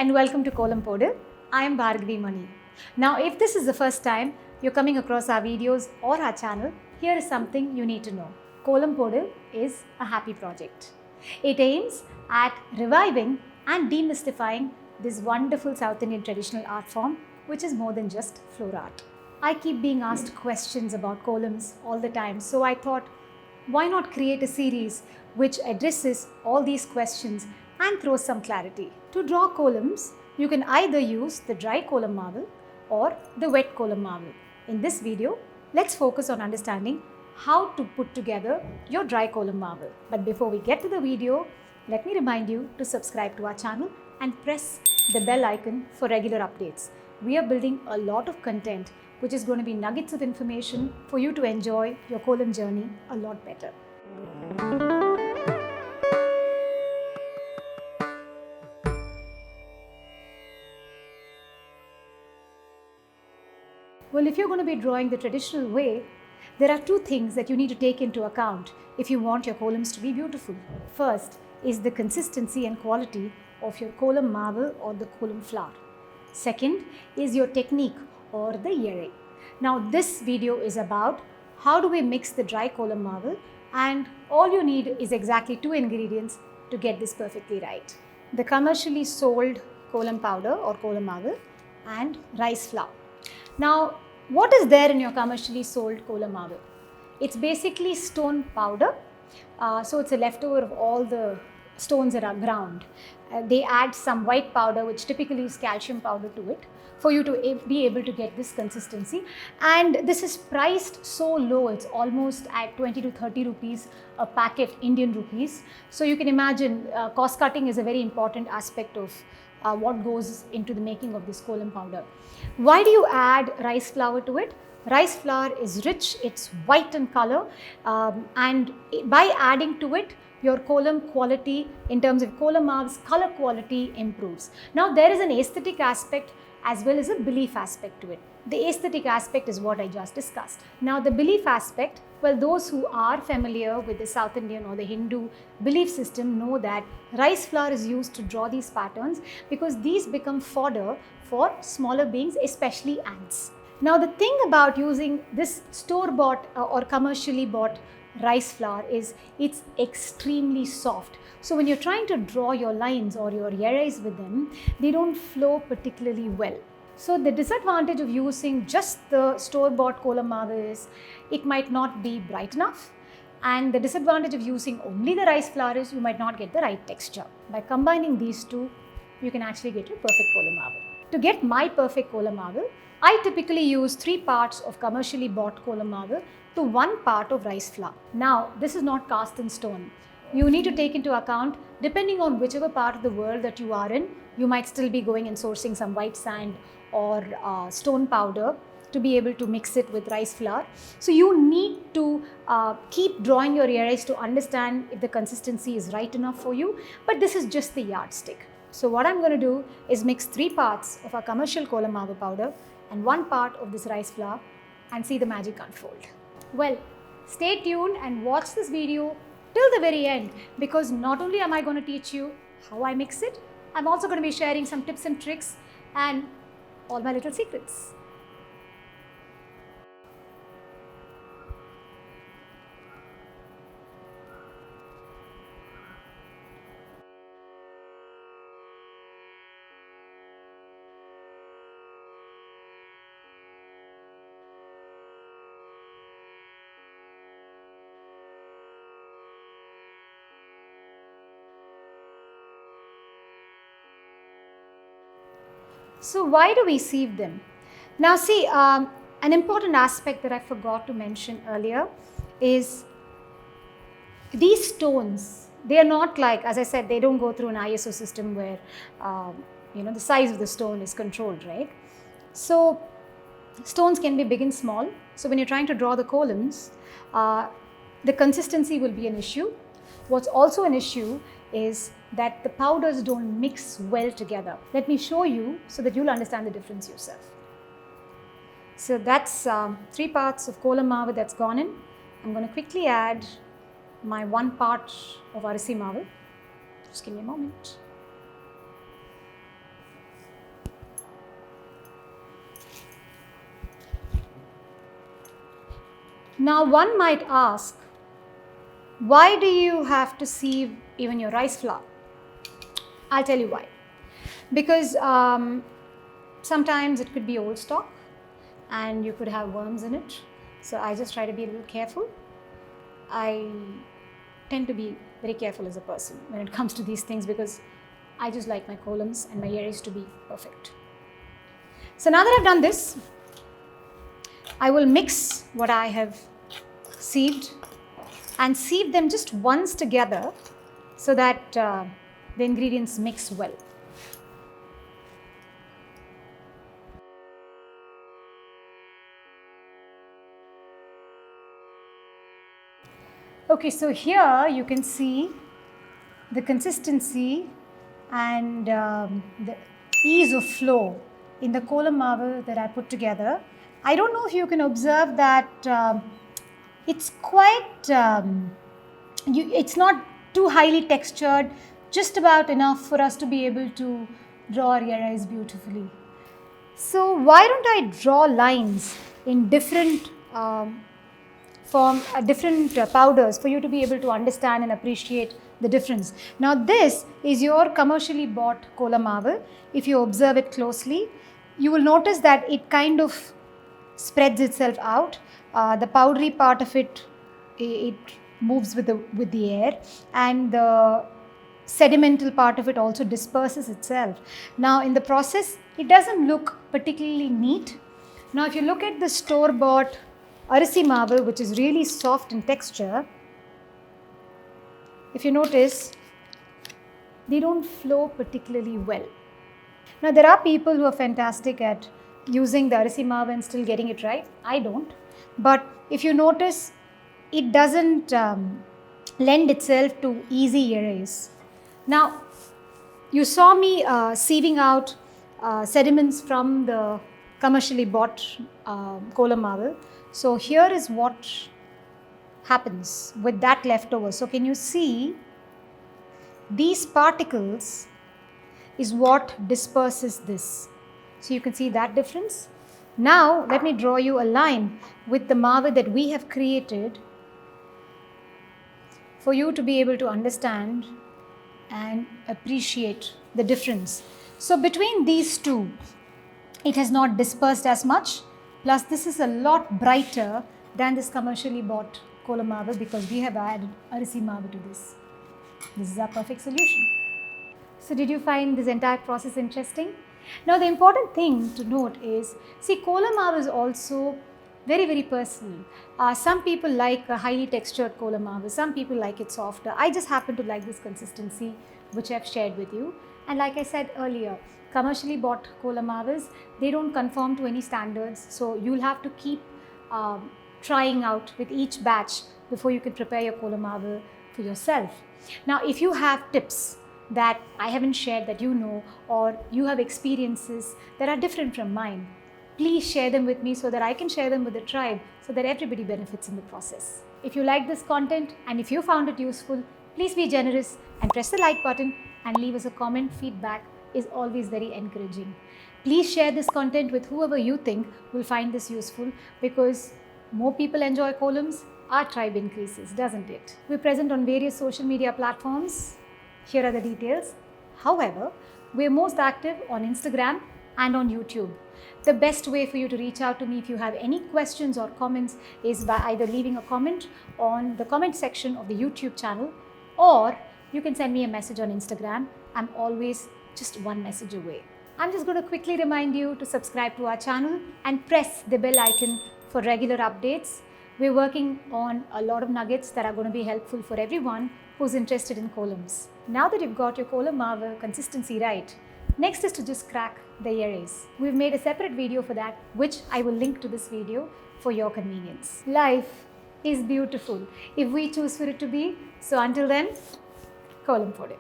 and welcome to Kolam Podu. I am Bhargavi Mani. Now, if this is the first time you're coming across our videos or our channel, here is something you need to know. Kolam Podu is a happy project. It aims at reviving and demystifying this wonderful South Indian traditional art form, which is more than just floor art. I keep being asked questions about columns all the time, so I thought, why not create a series which addresses all these questions and throws some clarity. To draw columns, you can either use the dry Kolam Maavu or the wet Kolam Maavu. In this video, let's focus on understanding how to put together your dry Kolam Maavu. But before we get to the video, let me remind you to subscribe to our channel and press the bell icon for regular updates. We are building a lot of content which is going to be nuggets of information for you to enjoy your kolam journey a lot better. Well, if you're going to be drawing the traditional way, there are two things that you need to take into account if you want your columns to be beautiful. First is the consistency and quality of your Kolam Maavu or the kolam flower. Second is your technique or the Ezhais. Now this video is about how do we mix the dry Kolam Maavu, and all you need is exactly two ingredients to get this perfectly right. The commercially sold kolam powder or Kolam Maavu and rice flour. Now, what is there in your commercially sold Kolam Maavu? It's basically stone powder. So it's a leftover of all the stones that are ground. They add some white powder, which typically is calcium powder, to it for you to be able to get this consistency. And this is priced so low, it's almost at 20 to 30 rupees a packet, Indian rupees. So you can imagine cost cutting is a very important aspect of what goes into the making of this kolam powder. Why do you add rice flour to it? Rice flour is rich, it's white in color, and by adding to it, your kolam quality in terms of Kolam Maavu's color quality improves. Now there is an aesthetic aspect as well as a belief aspect to it. The aesthetic aspect is what I just discussed. Now the belief aspect, well, those who are familiar with the South Indian or the Hindu belief system know that rice flour is used to draw these patterns because these become fodder for smaller beings, especially ants. Now the thing about using this store-bought or commercially bought rice flour is it's extremely soft. So when you're trying to draw your lines or your Ezhais with them, they don't flow particularly well. So the disadvantage of using just the store-bought Kolam Maavu is it might not be bright enough, and the disadvantage of using only the rice flour is you might not get the right texture. By combining these two, you can actually get your perfect Kolam Maavu. To get my perfect Kolam Maavu, I typically use 3 parts of commercially bought Kolam Maavu to 1 part of rice flour. Now, this is not cast in stone. You need to take into account, depending on whichever part of the world that you are in, you might still be going and sourcing some white sand or stone powder to be able to mix it with rice flour. So you need to keep drawing your Ezhais to understand if the consistency is right enough for you, but this is just the yardstick. So what I'm going to do is mix 3 parts of our commercial Kolam Maavu powder and 1 part of this rice flour and see the magic unfold. Well, stay tuned and watch this video till the very end, because not only am I going to teach you how I mix it, I'm also going to be sharing some tips and tricks and all my little secrets. So why do we sieve them? Now see, an important aspect that I forgot to mention earlier is these stones. They are not like, as I said, they don't go through an ISO system where the size of the stone is controlled, right? So stones can be big and small. So when you're trying to draw the columns, the consistency will be an issue. What's also an issue is that the powders don't mix well together. Let me show you so that you'll understand the difference yourself. So that's 3 parts of Kolam Maavu that's gone in. I'm going to quickly add my 1 part of Arasi Maavu. Just give me a moment. Now one might ask, why do you have to sieve even your rice flour? I'll tell you why. Because sometimes it could be old stock and you could have worms in it. So I just try to be a little careful. I tend to be very careful as a person when it comes to these things because I just like my columns and my Ezhais to be perfect. So now that I've done this, I will mix what I have sieved and sieve them just once together so that the ingredients mix well. Okay, so here you can see the consistency and the ease of flow in the Kolam Maavu that I put together. I don't know if you can observe that it's quite, it's not too highly textured, just about enough for us to be able to draw our Ezhais beautifully. So why don't I draw lines in different different powders for you to be able to understand and appreciate the difference. Now this is your commercially bought Kolam Maavu. If you observe it closely, you will notice that it kind of spreads itself out. The powdery part of it moves with the air, and the sedimental part of it also disperses itself. Now in the process, it doesn't look particularly neat. Now if you look at the store-bought Arasi Maavu, which is really soft in texture, if you notice, they don't flow particularly well. Now there are people who are fantastic at using the Arasi Maavu and still getting it right. I don't. But if you notice, it doesn't lend itself to easy Ezhais. Now you saw me sieving out sediments from the commercially bought Kolam Maavu. So here is what happens with that leftover. So can you see these particles is what disperses this. So you can see that difference. Now let me draw you a line with the Maavu that we have created for you to be able to understand and appreciate the difference. So between these two, it has not dispersed as much. Plus this is a lot brighter than this commercially bought Kolam Maavu because we have added Arasi Maavu to this. This is our perfect solution. So did you find this entire process interesting? Now the important thing to note is, see, Kolam Maavu is also very, very personal. Some people like a highly textured Kolam Maavu, some people like it softer. I just happen to like this consistency which I've shared with you. And like I said earlier, commercially bought Kolam Maavus, they don't conform to any standards. So you'll have to keep trying out with each batch before you can prepare your Kolam Maavu for yourself. Now, if you have tips that I haven't shared that you know, or you have experiences that are different from mine, please share them with me so that I can share them with the tribe so that everybody benefits in the process. If you like this content and if you found it useful, please be generous and press the like button and leave us a comment. Feedback is always very encouraging. Please share this content with whoever you think will find this useful, because more people enjoy columns, our tribe increases, doesn't it? We're present on various social media platforms. Here are the details. However, we're most active on Instagram and on YouTube. The best way for you to reach out to me if you have any questions or comments is by either leaving a comment on the comment section of the YouTube channel, or you can send me a message on Instagram. I'm always just one message away. I'm just going to quickly remind you to subscribe to our channel and press the bell icon for regular updates. We're working on a lot of nuggets that are going to be helpful for everyone who's interested in columns. Now that you've got your Kolam Maavu consistency right, next is to just crack the Ezhais. We've made a separate video for that, which I will link to this video for your convenience. Life is beautiful if we choose for it to be. So until then, Kolam Podu.